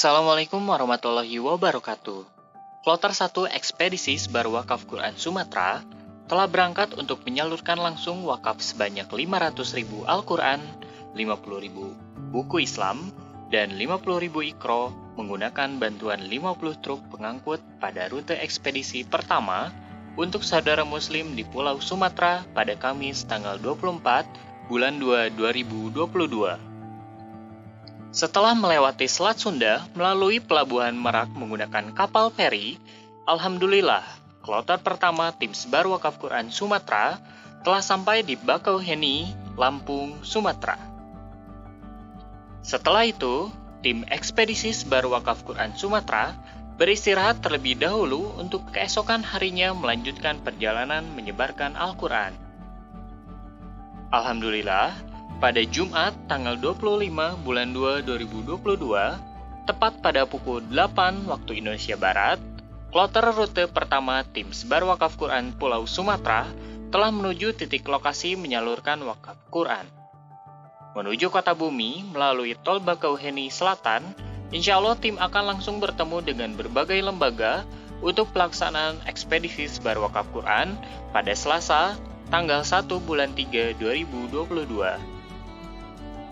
Assalamualaikum warahmatullahi wabarakatuh. Kloter 1 Ekspedisi Sebar Wakaf Quran Sumatera telah berangkat untuk menyalurkan langsung wakaf sebanyak 500.000 Al-Quran, 50.000 buku Islam, dan 50.000 ikro menggunakan bantuan 50 truk pengangkut pada rute ekspedisi pertama untuk saudara muslim di Pulau Sumatera pada Kamis tanggal 24 bulan 2 2022. Setelah melewati Selat Sunda melalui Pelabuhan Merak menggunakan kapal feri, alhamdulillah, kloter pertama tim Sebar Wakaf Quran Sumatera telah sampai di Bakauheni, Lampung, Sumatera. Setelah itu, tim Ekspedisi Sebar Wakaf Quran Sumatera beristirahat terlebih dahulu untuk keesokan harinya melanjutkan perjalanan menyebarkan Al-Quran. Alhamdulillah, pada Jumat tanggal 25 bulan 2 2022, tepat pada pukul 8 waktu Indonesia Barat, kloter rute pertama tim Sebar Wakaf Quran Pulau Sumatera telah menuju titik lokasi menyalurkan wakaf Quran. Menuju Kota Bumi melalui Tol Bakauheni Selatan, insya Allah tim akan langsung bertemu dengan berbagai lembaga untuk pelaksanaan ekspedisi Sebar Wakaf Quran pada Selasa tanggal 1 bulan 3 2022.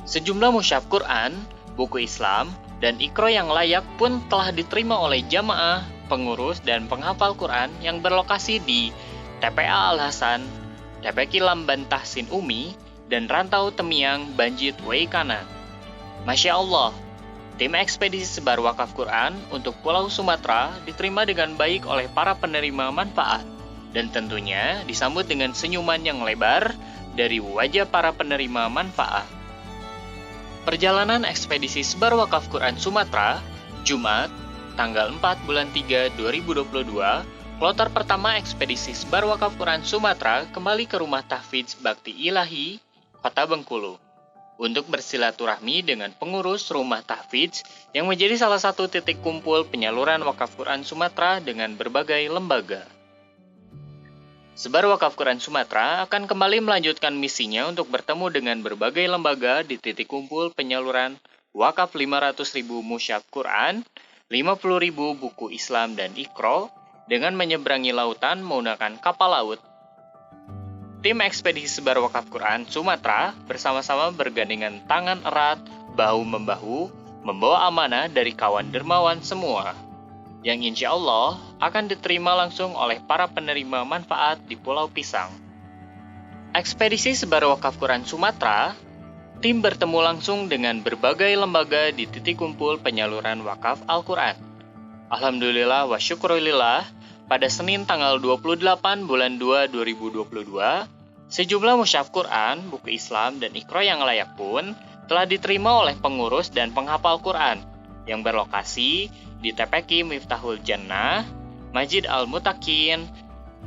Sejumlah mushaf Quran, buku Islam, dan ikro yang layak pun telah diterima oleh jamaah, pengurus, dan penghafal Quran yang berlokasi di TPA Al-Hasan, TPQ Lamban Tahsin Umi, dan Rantau Temiang Banjit Waikana. Masya Allah, tim ekspedisi Sebar Wakaf Quran untuk Pulau Sumatera diterima dengan baik oleh para penerima manfaat, dan tentunya disambut dengan senyuman yang lebar dari wajah para penerima manfaat. Perjalanan ekspedisi Sebar Wakaf Quran Sumatera, Jumat, tanggal 4 bulan 3 2022, kloter pertama ekspedisi Sebar Wakaf Quran Sumatera kembali ke Rumah Tahfidz Bakti Ilahi, Kota Bengkulu, untuk bersilaturahmi dengan pengurus Rumah Tahfidz yang menjadi salah satu titik kumpul penyaluran wakaf Quran Sumatera dengan berbagai lembaga. Sebar Wakaf Quran Sumatera akan kembali melanjutkan misinya untuk bertemu dengan berbagai lembaga di titik kumpul penyaluran wakaf 500.000 mushaf Quran, 50.000 buku Islam dan ikro dengan menyeberangi lautan menggunakan kapal laut. Tim ekspedisi Sebar Wakaf Quran Sumatera bersama-sama bergandengan tangan erat, bahu-membahu, membawa amanah dari kawan dermawan semua, yang insya Allah akan diterima langsung oleh para penerima manfaat di Pulau Pisang. Ekspedisi Sebar Wakaf Quran Sumatera, tim bertemu langsung dengan berbagai lembaga di titik kumpul penyaluran wakaf Al-Quran. Alhamdulillah wa syukurillah, pada Senin tanggal 28 bulan 2 2022, sejumlah mushaf Quran, buku Islam, dan ikro yang layak pun telah diterima oleh pengurus dan penghafal Quran yang berlokasi di TPQ Miftahul Jannah, Masjid Al-Mutakin,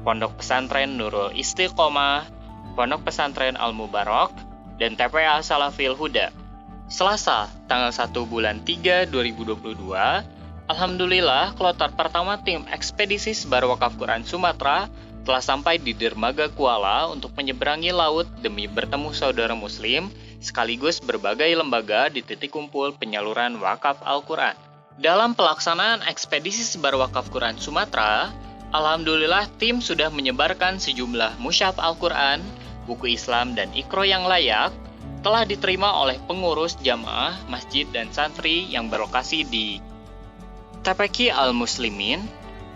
Pondok Pesantren Nurul Istiqomah, Pondok Pesantren Al-Mubarak, dan TPA Salafil Huda. Selasa, tanggal 1 bulan 3 2022, alhamdulillah kloter pertama tim ekspedisi Sebar Wakaf Quran Sumatera telah sampai di dermaga Kuala untuk menyeberangi laut demi bertemu saudara muslim sekaligus berbagai lembaga di titik kumpul penyaluran wakaf Al-Quran. Dalam pelaksanaan ekspedisi Sebar Wakaf Quran Sumatera, alhamdulillah tim sudah menyebarkan sejumlah mushaf Al-Quran, buku Islam, dan ikro yang layak telah diterima oleh pengurus jamaah, masjid, dan santri yang berlokasi di TPQ Al-Muslimin,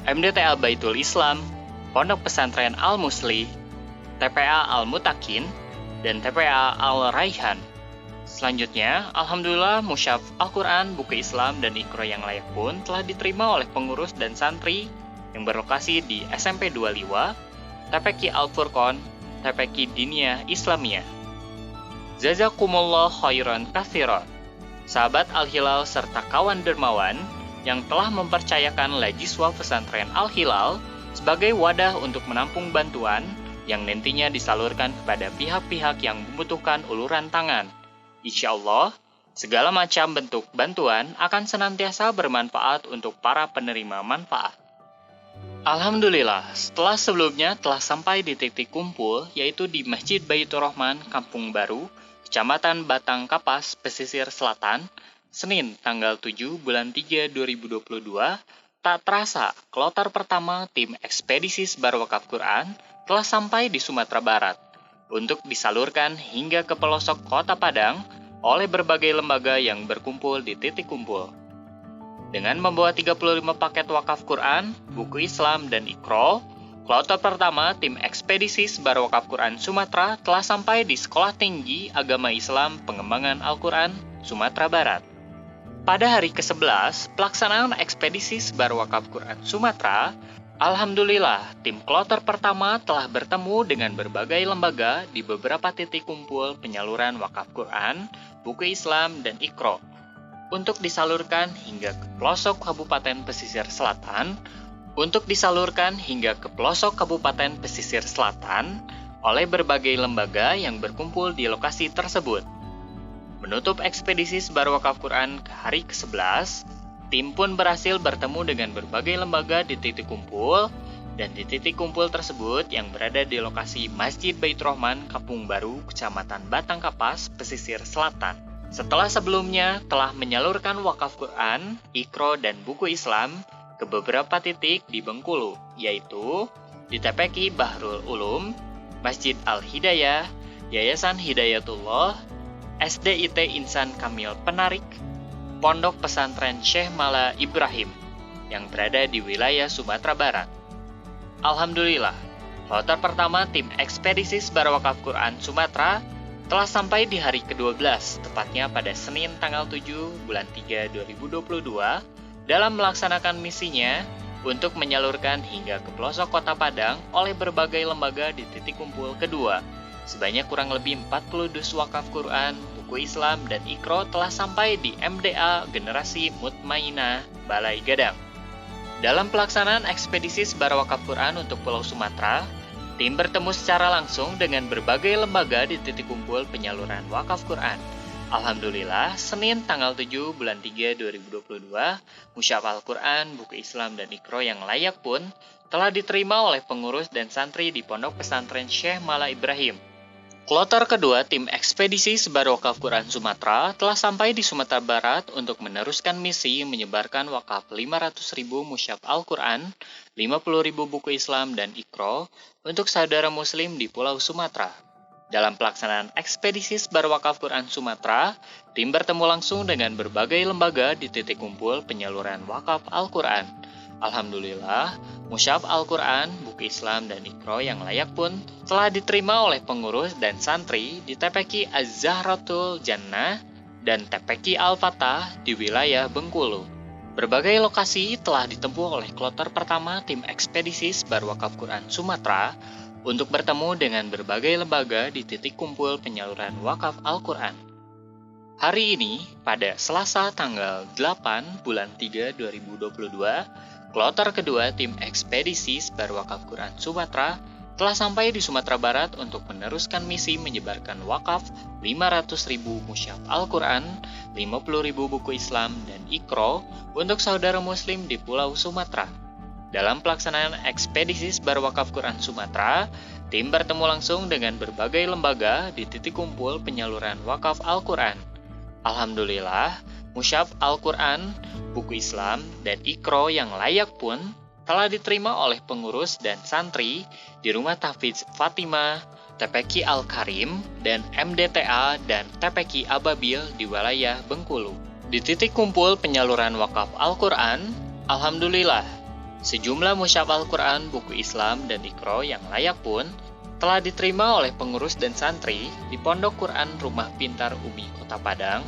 MDTA Baitul Islam, Pondok Pesantren Al-Musli, TPA Al-Mutakin, dan TPA Al-Raihan. Selanjutnya, alhamdulillah mushaf Al-Quran, buku Islam, dan ikro yang layak pun telah diterima oleh pengurus dan santri yang berlokasi di SMP 2 Liwa, TPQ Al-Furqon, TPQ Diniyah Islamiyah. Jazakumullah khairan katsiran, sahabat Al-Hilal serta kawan dermawan yang telah mempercayakan Lajiswa Pesantren Al-Hilal sebagai wadah untuk menampung bantuan yang nantinya disalurkan kepada pihak-pihak yang membutuhkan uluran tangan. Insya Allah, segala macam bentuk bantuan akan senantiasa bermanfaat untuk para penerima manfaat. Alhamdulillah, setelah sebelumnya telah sampai di titik kumpul, yaitu di Masjid Baitur Rahman, Kampung Baru, Kecamatan Batang Kapas, Pesisir Selatan, Senin, tanggal 7 bulan 3 2022, tak terasa, kloter pertama tim ekspedisi sebar wakaf Quran telah sampai di Sumatera Barat untuk disalurkan hingga ke pelosok kota Padang oleh berbagai lembaga yang berkumpul di titik kumpul. Dengan membawa 35 paket wakaf Quran, buku Islam, dan Iqra, kloter pertama tim ekspedisi sebar wakaf Quran Sumatera telah sampai di Sekolah Tinggi Agama Islam Pengembangan Al-Quran, Sumatera Barat. Pada hari ke-11 pelaksanaan ekspedisi sebar wakaf Quran Sumatera, alhamdulillah tim kloter pertama telah bertemu dengan berbagai lembaga di beberapa titik kumpul penyaluran wakaf Quran, buku Islam, dan Iqra untuk disalurkan hingga ke pelosok Kabupaten Pesisir Selatan oleh berbagai lembaga yang berkumpul di lokasi tersebut. Menutup ekspedisi sebar wakaf Quran ke hari ke-11, tim pun berhasil bertemu dengan berbagai lembaga di titik kumpul, dan di titik kumpul tersebut yang berada di lokasi Masjid Baitur Rahman, Kampung Baru, Kecamatan Batang Kapas, Pesisir Selatan. Setelah sebelumnya telah menyalurkan wakaf Quran, Iqra, dan buku Islam ke beberapa titik di Bengkulu, yaitu di TPQ Bahrul Ulum, Masjid Al-Hidayah, Yayasan Hidayatullah, SDIT Insan Kamil Penarik, Pondok Pesantren Syekh Mala Ibrahim yang berada di wilayah Sumatera Barat. Alhamdulillah, kloter pertama tim ekspedisi sebar wakaf Quran Sumatera telah sampai di hari ke-12, tepatnya pada Senin tanggal 7 bulan 3 2022, dalam melaksanakan misinya untuk menyalurkan hingga ke pelosok kota Padang oleh berbagai lembaga di titik kumpul kedua. Sebanyak kurang lebih 40 dus wakaf Quran, buku Islam, dan Iqra telah sampai di MDA Generasi Mutmainah Balai Gadang. Dalam pelaksanaan ekspedisi sebar wakaf Quran untuk Pulau Sumatera, tim bertemu secara langsung dengan berbagai lembaga di titik kumpul penyaluran wakaf Quran. Alhamdulillah, Senin tanggal 7 bulan 3 2022, musyaf Al-Quran, buku Islam, dan Iqra yang layak pun telah diterima oleh pengurus dan santri di Pondok Pesantren Syekh Mala Ibrahim. Kloter kedua tim ekspedisi sebar wakaf Quran Sumatera telah sampai di Sumatera Barat untuk meneruskan misi menyebarkan wakaf 500.000 musyaf Al-Quran, 50.000 buku Islam, dan Iqra untuk saudara muslim di Pulau Sumatera. Dalam pelaksanaan ekspedisi sebar wakaf Quran Sumatera, tim bertemu langsung dengan berbagai lembaga di titik kumpul penyaluran wakaf Al-Quran. Alhamdulillah, musyaf Al-Quran, buku Islam, dan Iqra yang layak pun telah diterima oleh pengurus dan santri di TPQ Az-Zahratul Jannah dan TPQ Al-Fatah di wilayah Bengkulu. Berbagai lokasi telah ditempuh oleh kloter pertama tim ekspedisi sebar wakaf Quran Sumatera untuk bertemu dengan berbagai lembaga di titik kumpul penyaluran wakaf Al-Quran. Hari ini, pada Selasa tanggal 8 bulan 3 2022, kloter kedua tim ekspedisi sebar wakaf Quran Sumatera telah sampai di Sumatera Barat untuk meneruskan misi menyebarkan wakaf 500.000 musyaf Al-Quran, 50.000 buku Islam, dan Iqra untuk saudara muslim di Pulau Sumatera. Dalam pelaksanaan ekspedisi sebar wakaf Quran Sumatera, tim bertemu langsung dengan berbagai lembaga di titik kumpul penyaluran wakaf Al-Quran. Alhamdulillah, musyaf Al-Quran, buku Islam, dan Iqra yang layak pun telah diterima oleh pengurus dan santri di Rumah Tahfidz Fatimah, TPQ Al-Karim, dan MDTA dan TPQ Ababil di wilayah Bengkulu. Di titik kumpul penyaluran wakaf Al-Quran, alhamdulillah, sejumlah musyaf Al-Quran, buku Islam, dan Iqra yang layak pun telah diterima oleh pengurus dan santri di Pondok Quran Rumah Pintar Umi Kota Padang,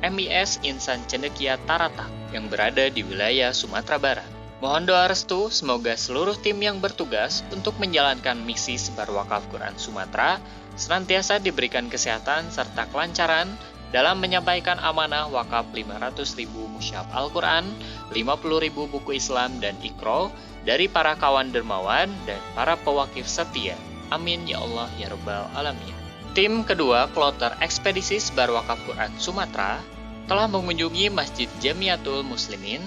MIS Insan Cendekia Taratak yang berada di wilayah Sumatera Barat. Mohon doa restu semoga seluruh tim yang bertugas untuk menjalankan misi sebar wakaf Quran Sumatera senantiasa diberikan kesehatan serta kelancaran dalam menyampaikan amanah wakaf 500.000 musyaf Al-Quran, 50.000 buku Islam, dan Iqra dari para kawan dermawan dan para pewakif setia. Amin ya Allah ya Rabbal Alamin. Tim kedua kloter ekspedisi sebar wakaf Quran Sumatera telah mengunjungi Masjid Jamiatul Muslimin,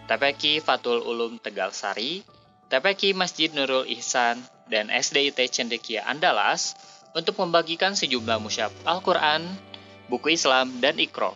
TPQ Fathul Ulum Tegal Sari, TPQ Masjid Nurul Ihsan, dan SDIT Cendekia Andalas untuk membagikan sejumlah musyaf Al-Quran, buku Islam, dan Iqra.